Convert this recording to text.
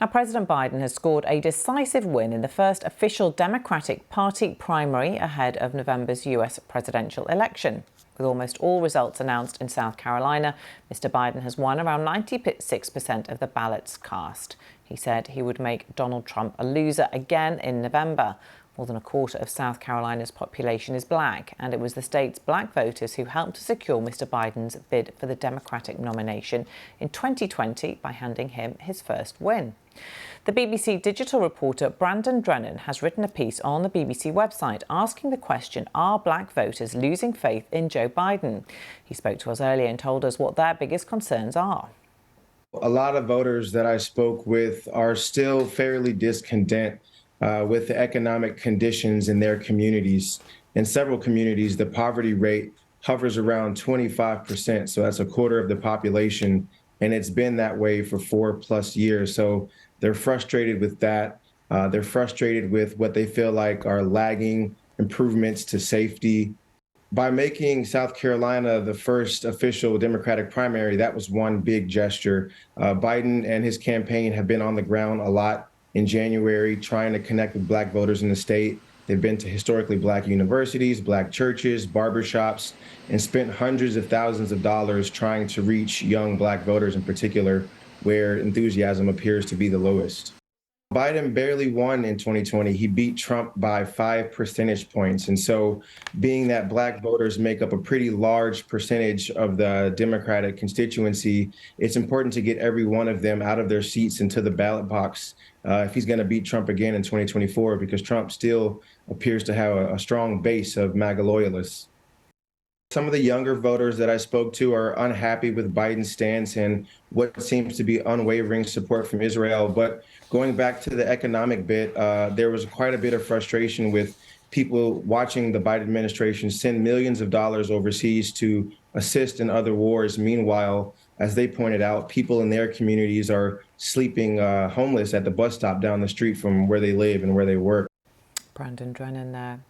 Now, President Biden has scored a decisive win in the first official Democratic Party primary ahead of November's US presidential election. With almost all results announced in South Carolina, Mr. Biden has won around 96% of the ballots cast. He said he would make Donald Trump a loser again in November. More than a quarter of South Carolina's population is black, and it was the state's black voters who helped to secure Mr. Biden's bid for the Democratic nomination in 2020 by handing him his first win. The BBC digital reporter Brandon Drennan has written a piece on the BBC website asking the question, are black voters losing faith in Joe Biden? He spoke to us earlier and told us what their biggest concerns are. A lot of voters that I spoke with are still fairly discontent with the economic conditions in their communities. In several communities, the poverty rate hovers around 25%. So that's a quarter of the population. And it's been that way for 4+ years. So they're frustrated with that. They're frustrated with what they feel like are lagging improvements to safety. By making South Carolina the first official Democratic primary, that was one big gesture. Biden and his campaign have been on the ground a lot in January, trying to connect with black voters in the state. They've been to historically black universities, black churches, barbershops, and spent hundreds of thousands of dollars trying to reach young black voters in particular, where enthusiasm appears to be the lowest. Biden barely won in 2020. He beat Trump by 5 percentage points. And so being that black voters make up a pretty large percentage of the Democratic constituency, it's important to get every one of them out of their seats into the ballot box if he's going to beat Trump again in 2024, because Trump still appears to have a strong base of MAGA loyalists. Some of the younger voters that I spoke to are unhappy with Biden's stance and what seems to be unwavering support from Israel. But going back to the economic bit, there was quite a bit of frustration with people watching the Biden administration send millions of dollars overseas to assist in other wars. Meanwhile, as they pointed out, people in their communities are sleeping homeless at the bus stop down the street from where they live and where they work. Brandon Drennan there.